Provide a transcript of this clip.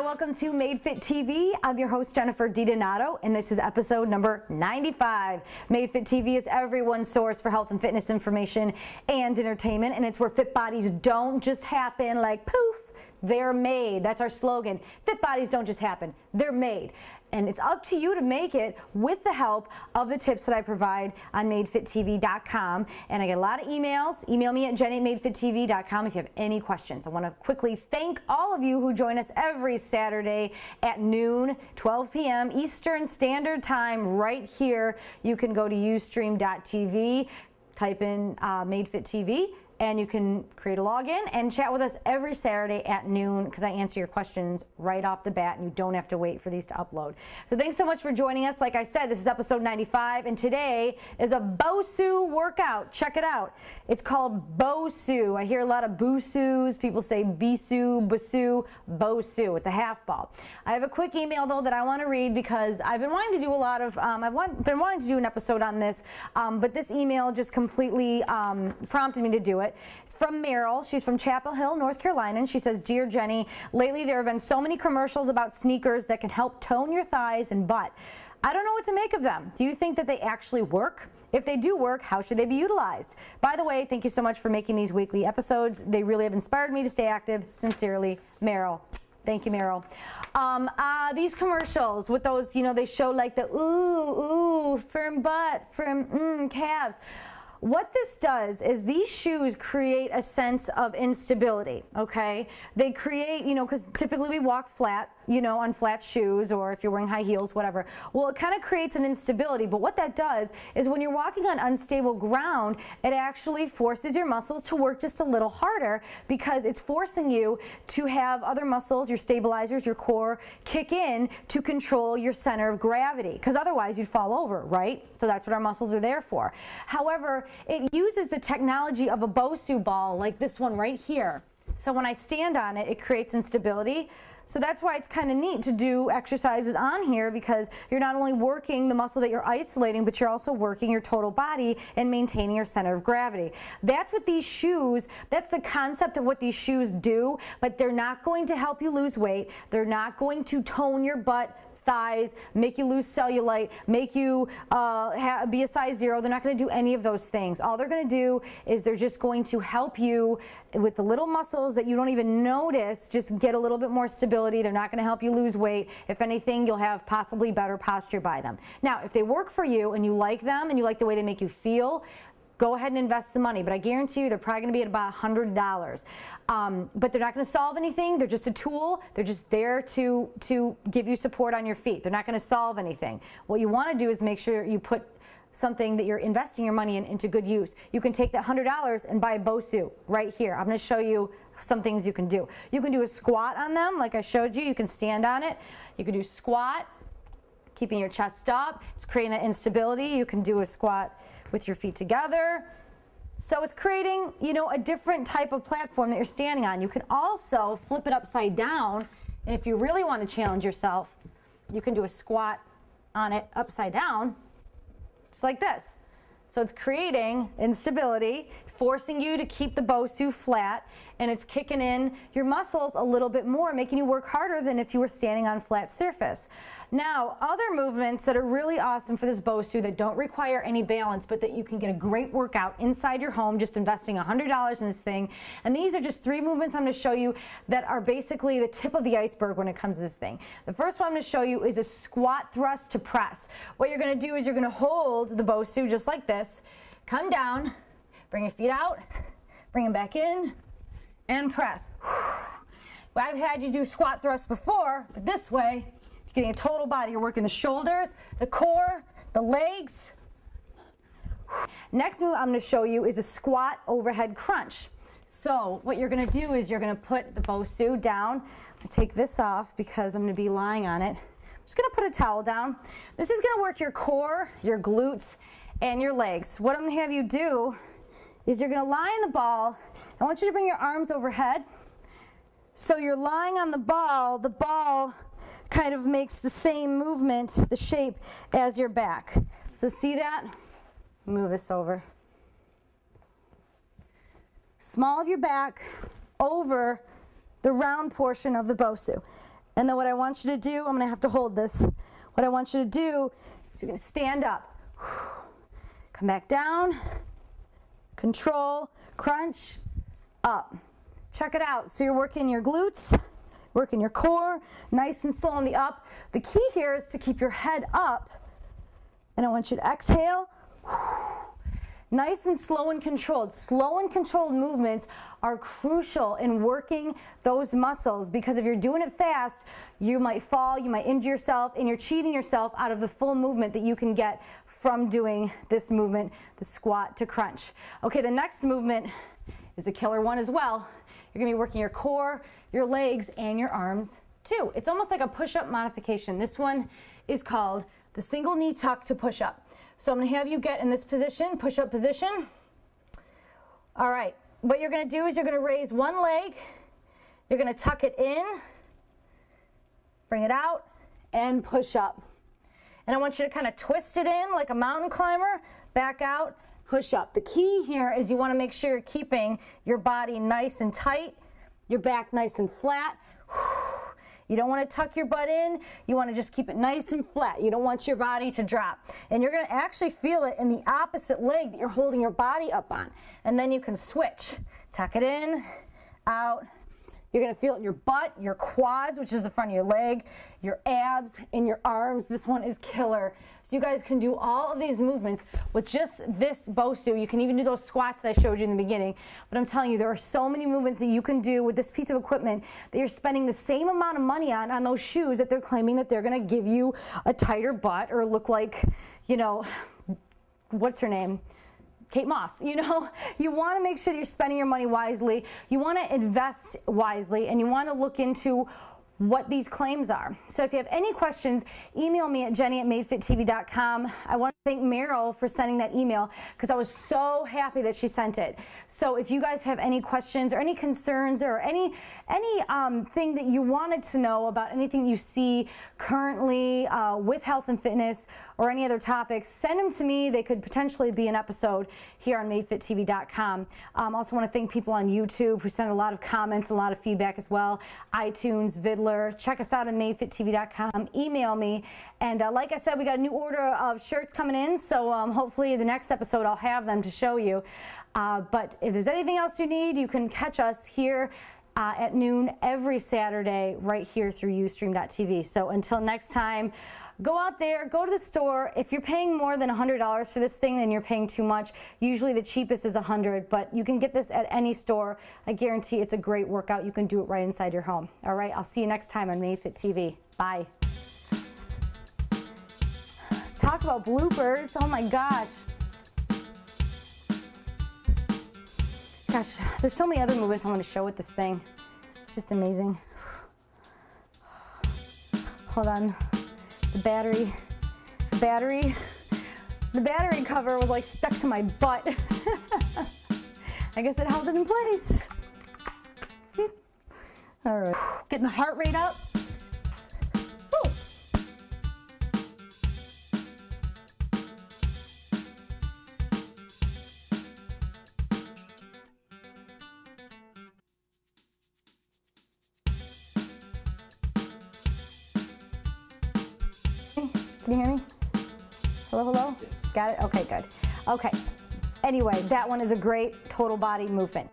welcome to Maine Fit TV. I'm your host, Jennifer DiDonato, and this is episode number 95. Maine Fit TV is everyone's source for health and fitness information and entertainment, and it's where fit bodies don't just happen like poof, they're made. That's our slogan. Fit bodies don't just happen, they're made. And it's up to you to make it with the help of the tips that I provide on MaineFitTV.com. And I get a lot of emails. Email me at Jenny@MaineFitTV.com if you have any questions. I want to quickly thank all of you who join us every Saturday at noon, 12 p.m. Eastern Standard Time right here. You can go to Ustream.tv, type in MaineFitTV, and you can create a login and chat with us every Saturday at noon because I answer your questions right off the bat and you don't have to wait for these to upload. So thanks so much for joining us. Like I said, this is episode 95 and today is a Bosu workout. Check it out. It's called Bosu. I hear a lot of Bosus. People say Bisu, Bosu, Bosu. It's a half ball. I have a quick email though that I want to read because I've been wanting to do a lot of, been wanting to do an episode on this, but this email just completely prompted me to do it. It's from Meryl. She's from Chapel Hill, North Carolina, and she says, "Dear Jenny, lately there have been so many commercials about sneakers that can help tone your thighs and butt. I don't know what to make of them. Do you think that they actually work? If they do work, how should they be utilized? By the way, thank you so much for making these weekly episodes. They really have inspired me to stay active. Sincerely, Meryl." Thank you, Meryl. These commercials with those, you know, they show like the ooh, firm butt, firm calves. What this does is these shoes create a sense of instability, okay? They create, you know, because typically we walk flat, you know, on flat shoes or if you're wearing high heels, whatever. Well, it kind of creates an instability, but what that does is when you're walking on unstable ground, it actually forces your muscles to work just a little harder because it's forcing you to have other muscles, your stabilizers, your core, kick in to control your center of gravity because otherwise you'd fall over, right? So that's what our muscles are there for. However, it uses the technology of a Bosu ball like this one right here. So when I stand on it, it creates instability. So that's why it's kind of neat to do exercises on here because you're not only working the muscle that you're isolating, but you're also working your total body and maintaining your center of gravity. That's what these shoes, that's the concept of what these shoes do, but they're not going to help you lose weight. They're not going to tone your butt, thighs, make you lose cellulite, make you be a size 0. They're not going to do any of those things. All they're going to do is they're just going to help you with the little muscles that you don't even notice, just get a little bit more stability. They're not going to help you lose weight. If anything, you'll have possibly better posture by them. Now, if they work for you and you like them and you like the way they make you feel, go ahead and invest the money, but I guarantee you they're probably going to be at about $100. But they're not going to solve anything. They're just a tool. They're just there to give you support on your feet. They're not going to solve anything. What you want to do is make sure you put something that you're investing your money in into good use. You can take that $100 and buy a Bosu right here. I'm going to show you some things you can do. You can do a squat on them like I showed you. You can stand on it. You can do squat, keeping your chest up. It's creating that instability. You can do a squat with your feet together. So it's creating, you know, a different type of platform that you're standing on. You can also flip it upside down, and if you really want to challenge yourself, you can do a squat on it upside down, just like this. So it's creating instability, forcing you to keep the Bosu flat, and it's kicking in your muscles a little bit more, making you work harder than if you were standing on flat surface. Now, other movements that are really awesome for this Bosu that don't require any balance, but that you can get a great workout inside your home, just investing $100 in this thing. And these are just 3 movements I'm going to show you that are basically the tip of the iceberg when it comes to this thing. The first one I'm going to show you is a squat thrust to press. What you're going to do is you're going to hold the Bosu just like this, come down, bring your feet out, bring them back in, and press. Well, I've had you do squat thrust before, but this way, you're getting a total body. You're working the shoulders, the core, the legs. Next move I'm going to show you is a squat overhead crunch. So what you're going to do is you're going to put the Bosu down. I'm going to take this off because I'm going to be lying on it. I'm just going to put a towel down. This is going to work your core, your glutes, and your legs. What I'm going to have you do is you're going to lie on the ball. I want you to bring your arms overhead. So you're lying on the ball kind of makes the same movement, the shape, as your back. So see that? Move this over. Small of your back over the round portion of the Bosu. And then what I want you to do, I'm gonna have to hold this. What I want you to do is you're gonna stand up. Come back down, control, crunch, up. Check it out. So you're working your glutes, working your core, nice and slow on the up. The key here is to keep your head up, and I want you to exhale. Nice and slow and controlled. Slow and controlled movements are crucial in working those muscles, because if you're doing it fast, you might fall, you might injure yourself, and you're cheating yourself out of the full movement that you can get from doing this movement, the squat to crunch. Okay, the next movement is a killer one as well. You're gonna be working your core, your legs, and your arms too. It's almost like a push-up modification. This one is called the single knee tuck to push up. So I'm gonna have you get in this position, push-up position. All right, what you're gonna do is you're gonna raise one leg, you're gonna tuck it in, bring it out, and push up. And I want you to kind of twist it in like a mountain climber, back out, push up. The key here is you wanna make sure you're keeping your body nice and tight, your back nice and flat. You don't want to tuck your butt in, you want to just keep it nice and flat. You don't want your body to drop. And you're going to actually feel it in the opposite leg that you're holding your body up on. And then you can switch. Tuck it in, out. You're going to feel it in your butt, your quads, which is the front of your leg, your abs, and your arms. This one is killer. So you guys can do all of these movements with just this Bosu. You can even do those squats that I showed you in the beginning. But I'm telling you, there are so many movements that you can do with this piece of equipment that you're spending the same amount of money on those shoes that they're claiming that they're going to give you a tighter butt or look like, you know, what's her name? Kate Moss. You know, you want to make sure that you're spending your money wisely, you want to invest wisely, and you want to look into what these claims are. So if you have any questions, email me at jenny@mainefittv.com. I want to thank Meryl for sending that email because I was so happy that she sent it. So if you guys have any questions or any concerns or any thing that you wanted to know about anything you see currently with health and fitness or any other topics, send them to me. They could potentially be an episode here on mainefittv.com. Also want to thank people on YouTube who sent a lot of comments, a lot of feedback as well. iTunes, Vidler. Check us out on mainefittv.com. Email me. And like I said, we got a new order of shirts coming in, so hopefully the next episode I'll have them to show you. But if there's anything else you need, you can catch us here at noon every Saturday right here through Ustream.tv. So until next time, go out there, go to the store. If you're paying more than $100 for this thing, then you're paying too much. Usually the cheapest is $100, but you can get this at any store. I guarantee it's a great workout. You can do it right inside your home. All right, I'll see you next time on Maine Fit TV. Bye. Talk about bloopers. Oh my gosh. Gosh, there's so many other movements I want to show with this thing. It's just amazing. Hold on. The battery cover was like stuck to my butt. I guess it held it in place. All right, getting the heart rate up. Woo. Can you hear me? Hello, hello? Yes. Got it? Okay, good. Okay. Anyway, that one is a great total body movement.